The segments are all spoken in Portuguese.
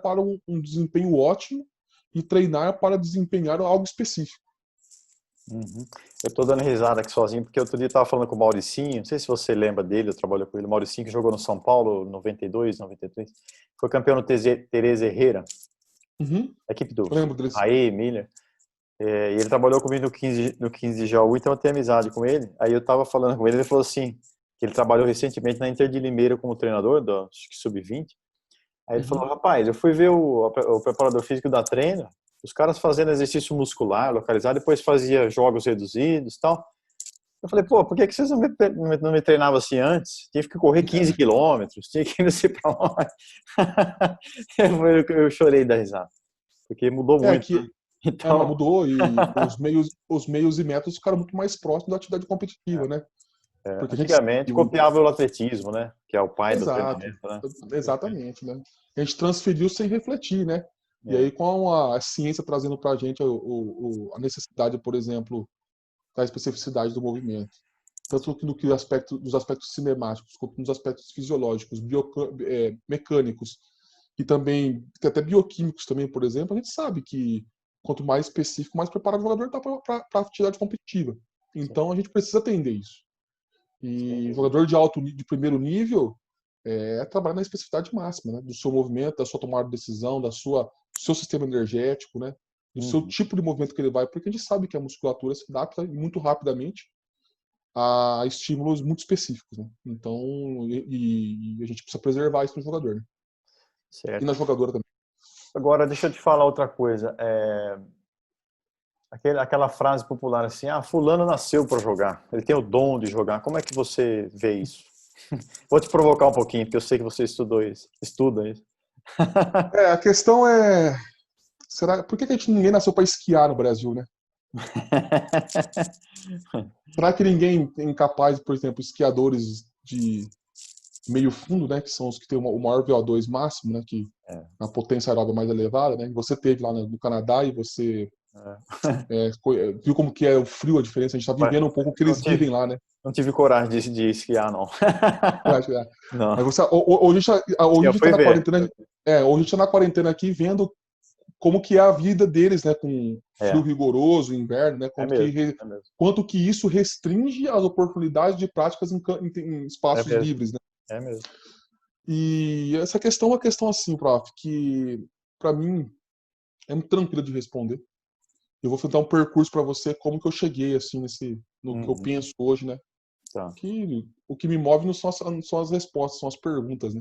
para um desempenho ótimo e treinar para desempenhar algo específico. Uhum. Eu estou dando risada aqui sozinho, porque outro dia eu estava falando com o Mauricinho, não sei se você lembra dele, eu trabalho com ele, o Mauricinho que jogou no São Paulo, 92, 93, foi campeão no Tereza Herrera, Uhum. a equipe do Eu lembro desse. Raí, Miller, e ele trabalhou comigo no 15 de Jaú, então eu tenho amizade com ele. Aí eu estava falando com ele falou assim, que ele trabalhou recentemente na Inter de Limeira como treinador, do Sub-20. Aí ele falou, Uhum. rapaz, eu fui ver o preparador físico da treino, os caras fazendo exercício muscular localizado, depois fazia jogos reduzidos e tal. Eu falei, pô, por que vocês não me treinavam assim antes? Tive que correr 15 quilômetros, tinha que ir não sei pra onde. Eu chorei da risada, porque mudou muito, né? Que mas Então, mudou e os meios e métodos ficaram muito mais próximos da atividade competitiva, né? Porque a gente antigamente sabe, copiava o atletismo, né? Que é o pai do exato, treinamento, né? exatamente, né? A gente transferiu sem refletir, né? E É. aí, com a ciência trazendo para a gente a necessidade, por exemplo, da especificidade do movimento, tanto no que dos aspectos cinemáticos, quanto nos aspectos fisiológicos, mecânicos e também até bioquímicos também, por exemplo, a gente sabe que quanto mais específico, mais preparado o jogador está para a atividade competitiva. Sim, Então a gente precisa atender isso. sem E dúvida. jogador de primeiro nível trabalhar na especificidade máxima, né? Do seu movimento, da sua tomada de decisão, do seu sistema energético, né? Do seu Uhum. tipo de movimento que ele vai, porque a gente sabe que a musculatura se adapta muito rapidamente a estímulos muito específicos, né? Então, a gente precisa preservar isso no jogador, né? E Certo. na jogadora também. Agora, deixa eu te falar outra coisa. Aquela frase popular assim, fulano nasceu para jogar, ele tem o dom de jogar. Como é que você vê isso? Vou te provocar um pouquinho, porque eu sei que você estuda isso. A questão por que ninguém nasceu para esquiar no Brasil, né? Será que ninguém é incapaz, por exemplo, esquiadores de meio fundo, né, que são os que têm o maior VO2 máximo, né, que É, a potência aeróbica mais elevada, né? Você teve lá no Canadá e você viu como que é o frio, a diferença. A gente está Mas vivendo um pouco o que não eles vivem tive, lá, né? não tive coragem de esquiar, não. Eu acho que é. Não. Mas hoje a Eu gente está fui na ver. quarentena, hoje a gente está na quarentena aqui vendo como que é a vida deles, né, com frio É, rigoroso, inverno, né? é mesmo, é mesmo. Quanto que isso restringe as oportunidades de práticas em É espaços mesmo, livres, né? é mesmo. E essa questão é uma questão assim, prof, que para mim é muito tranquila de responder. Eu vou dar um percurso para você como que eu cheguei assim no que eu Uhum, penso hoje, né? tá. Que o que me move não são as respostas, são as perguntas, né?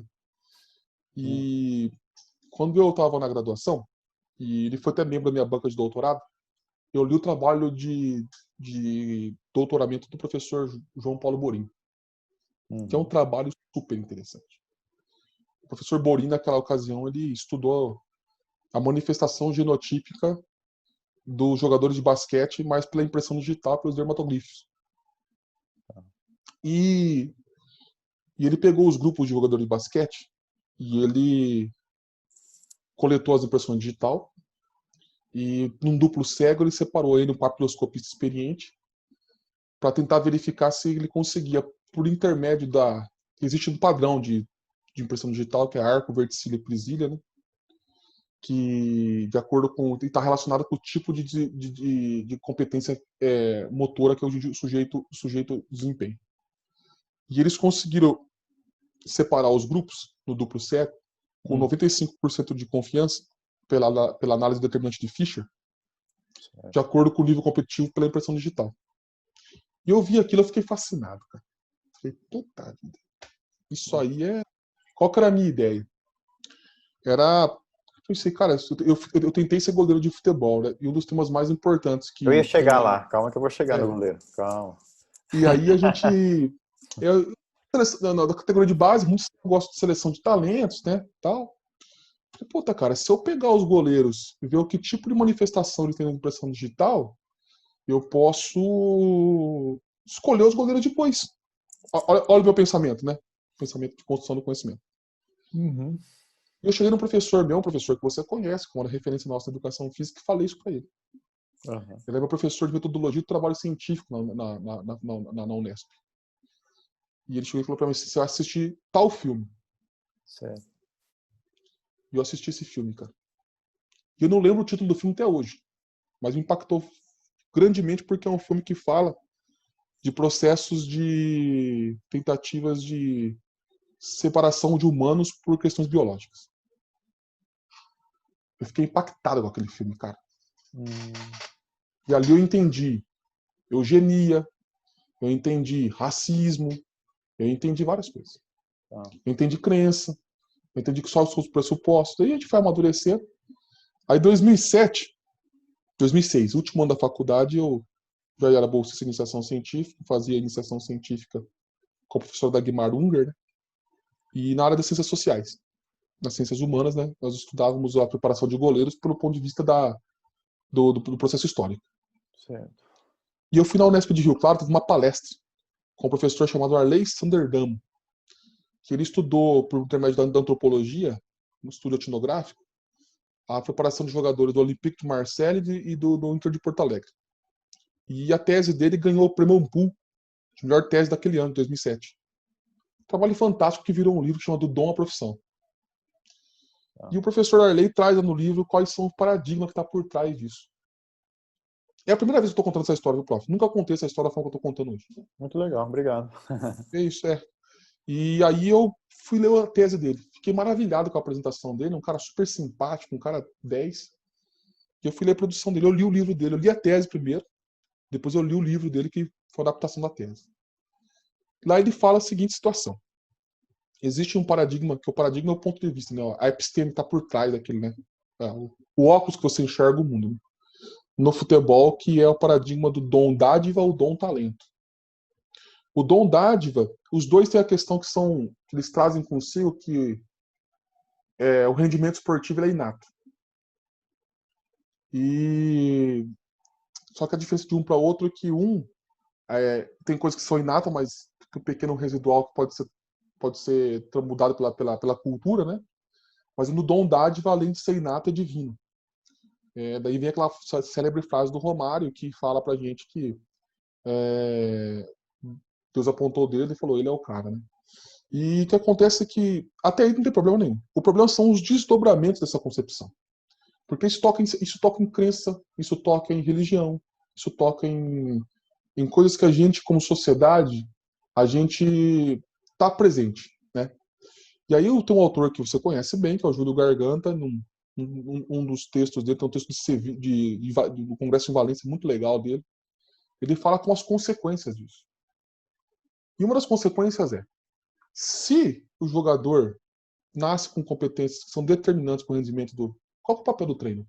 Uhum, E quando eu estava na graduação, e ele foi até membro da minha banca de doutorado, eu li o trabalho de doutoramento do professor João Paulo Borim, que é um uhum, trabalho super interessante. O professor Borim, naquela ocasião, ele estudou a manifestação genotípica dos jogadores de basquete, mas pela impressão digital, pelos dermatoglifos. E, e ele pegou os grupos de jogadores de basquete e ele coletou as impressões digital e, num duplo cego, ele separou ele um papiloscopista experiente para tentar verificar se ele conseguia, por intermédio da... Existe um padrão de impressão digital, que é arco, verticílio e prisília, né? Que, de acordo com... está relacionado com o tipo de competência motora que o sujeito desempenha. E eles conseguiram separar os grupos no duplo cego com uhum, 95% de confiança pela análise determinante de Fischer, de certo. acordo com o nível competitivo pela impressão digital. E eu vi aquilo, eu fiquei fascinado, cara. Falei, puta vida. Isso aí é... Qual que era a minha ideia? Eu pensei, cara, eu tentei ser goleiro de futebol, né? E um dos temas mais importantes Eu ia que chegar lá, calma que eu vou chegar no é, goleiro, calma. e aí a gente... Eu, na categoria de base, muitos gostam de seleção de talentos, né? Tal. Puta, cara, se eu pegar os goleiros e ver o que tipo de manifestação eles têm na impressão digital, eu posso escolher os goleiros depois. Olha o meu pensamento, né? Pensamento de construção do conhecimento. Uhum. E eu cheguei num professor meu, um professor que você conhece, como era referência nossa na educação física, e falei isso para ele. Uhum. Ele é meu professor de metodologia do trabalho científico na Unesp. E ele chegou e falou para mim: você vai assistir tal filme. Certo. E eu assisti esse filme, cara. E eu não lembro o título do filme até hoje, mas me impactou grandemente porque é um filme que fala de processos de tentativas de separação de humanos por questões biológicas. Eu fiquei impactado com aquele filme, cara. E ali eu entendi eugenia, eu entendi racismo, eu entendi várias coisas. Eu entendi crença, eu entendi que só os seus pressupostos. Aí a gente foi amadurecer. Aí 2007, 2006, último ano da faculdade, eu já era bolsista de iniciação científica, fazia iniciação científica com a professora Dagmar Unger, né? E na área das ciências sociais, nas ciências humanas, né? Nós estudávamos a preparação de goleiros pelo ponto de vista do processo histórico. Certo. E eu fui na Unesp de Rio Claro, teve uma palestra com um professor chamado Arley Sanderdam, que ele estudou, por intermédio da antropologia, no estudo etnográfico, a preparação de jogadores do Olympique de Marseille e do Inter de Porto Alegre. E a tese dele ganhou o prêmio Ampul, de melhor tese daquele ano, de 2007. Um trabalho fantástico que virou um livro chamado Dom à Profissão. E o professor Arley traz no livro quais são os paradigmas que está por trás disso. É a primeira vez que eu estou contando essa história do prof. Nunca contei essa história da forma que eu estou contando hoje. Muito legal, obrigado. É isso, é. E aí eu fui ler a tese dele. Fiquei maravilhado com a apresentação dele, um cara super simpático, um cara 10. E eu fui ler a produção dele, eu li o livro dele, eu li a tese primeiro, depois eu li o livro dele, que foi a adaptação da tese. Lá ele fala a seguinte situação. Existe um paradigma, que o paradigma é o ponto de vista, né? A episteme está por trás daquele, né? O óculos que você enxerga o mundo. Né? No futebol, que é o paradigma do dom dádiva ou dom talento. O dom dádiva, os dois têm a questão que eles trazem consigo que o rendimento esportivo é inato. Só que a diferença de um para outro é que tem coisas que são inatas, mas um pequeno residual que pode ser mudado pela cultura, né? Mas no dom dádiva, além de ser inato, é divino. Daí vem aquela célebre frase do Romário que fala pra gente que Deus apontou o dedo e falou, ele é o cara, né? E o que acontece é que até aí não tem problema nenhum. O problema são os desdobramentos dessa concepção. Porque isso toca em crença, isso toca em religião, isso toca em coisas que a gente, como sociedade, a gente está presente, né? E aí eu tenho um autor que você conhece bem, que é o Júlio Garganta, um dos textos dele, tem um texto do Congresso em Valência muito legal dele. Ele fala com as consequências disso. E uma das consequências é, se o jogador nasce com competências que são determinantes para o rendimento qual é o papel do treino?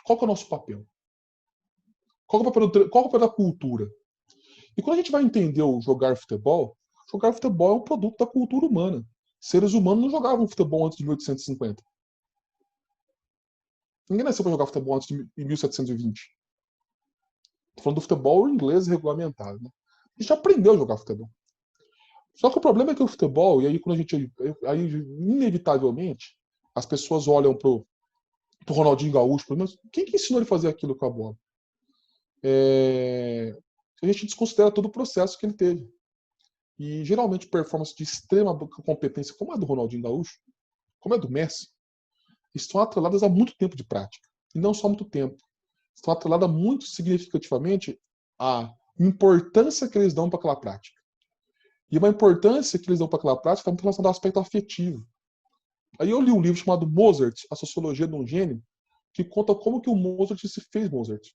Qual é o nosso papel? Qual é o papel da cultura? E quando a gente vai entender o jogar futebol é um produto da cultura humana. Seres humanos não jogavam futebol antes de 1850. Ninguém nasceu para jogar futebol antes de 1720. Estou falando do futebol inglês regulamentado. Né? A gente aprendeu a jogar futebol. Só que o problema é que o futebol, e aí quando aí inevitavelmente, as pessoas olham pro Ronaldinho Gaúcho, pelo menos, quem que ensinou ele a fazer aquilo com a bola? A gente desconsidera todo o processo que ele teve. E geralmente performance de extrema competência, como a do Ronaldinho Gaúcho, como a do Messi, estão atreladas a muito tempo de prática. E não só muito tempo. Estão atreladas muito significativamente à importância que eles dão para aquela prática. E uma importância que eles dão para aquela prática está muito relacionada ao aspecto afetivo. Aí eu li um livro chamado Mozart, A Sociologia de um Gênio, que conta como que o Mozart se fez Mozart.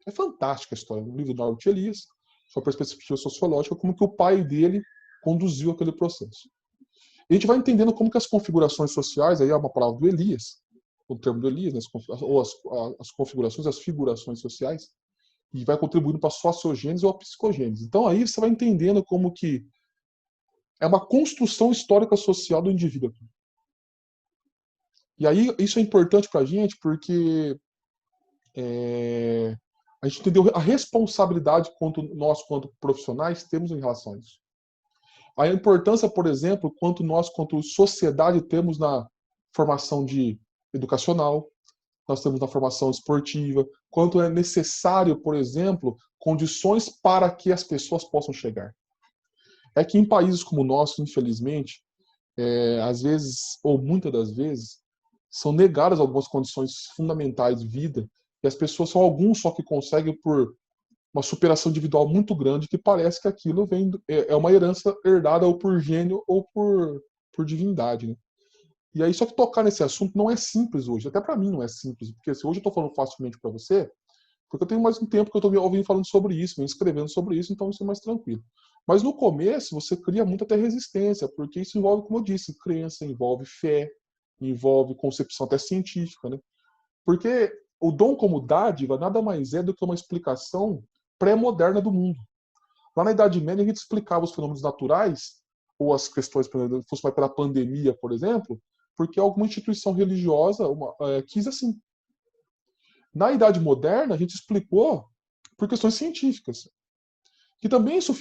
É fantástica a história. Um livro do Norbert Elias, sua perspectiva sociológica, como que o pai dele conduziu aquele processo. E a gente vai entendendo como que as configurações sociais, aí é uma palavra do Elias, o termo do Elias, né, ou as configurações, as figurações sociais, e vai contribuindo para a sociogênese ou a psicogênese. Então aí você vai entendendo como que é uma construção histórica social do indivíduo. E aí isso é importante para a gente porque a gente entendeu a responsabilidade quanto nós, quanto profissionais, temos em relação a isso. A importância, por exemplo, quanto nós, quanto sociedade, temos na formação educacional, nós temos na formação esportiva, quanto é necessário, por exemplo, condições para que as pessoas possam chegar. É que em países como o nosso, infelizmente, às vezes, ou muitas das vezes, são negadas algumas condições fundamentais de vida, e as pessoas são alguns só que conseguem por uma superação individual muito grande, que parece que aquilo é uma herança herdada ou por gênio ou por divindade, né? E aí, só que tocar nesse assunto não é simples hoje, até para mim não é simples, porque se hoje eu estou falando facilmente para você, porque eu tenho mais um tempo que eu estou ouvindo falando sobre isso, me escrevendo sobre isso, então isso é mais tranquilo. Mas no começo você cria muita até resistência, porque isso envolve, como eu disse, crença, envolve fé, envolve concepção até científica, né? Porque o dom como dádiva nada mais é do que uma explicação pré-moderna do mundo. Lá na Idade Média a gente explicava os fenômenos naturais, ou as questões, por exemplo, fosse mais pela pandemia, por exemplo, porque alguma instituição religiosa quis assim. Na Idade Moderna a gente explicou por questões científicas, que também isso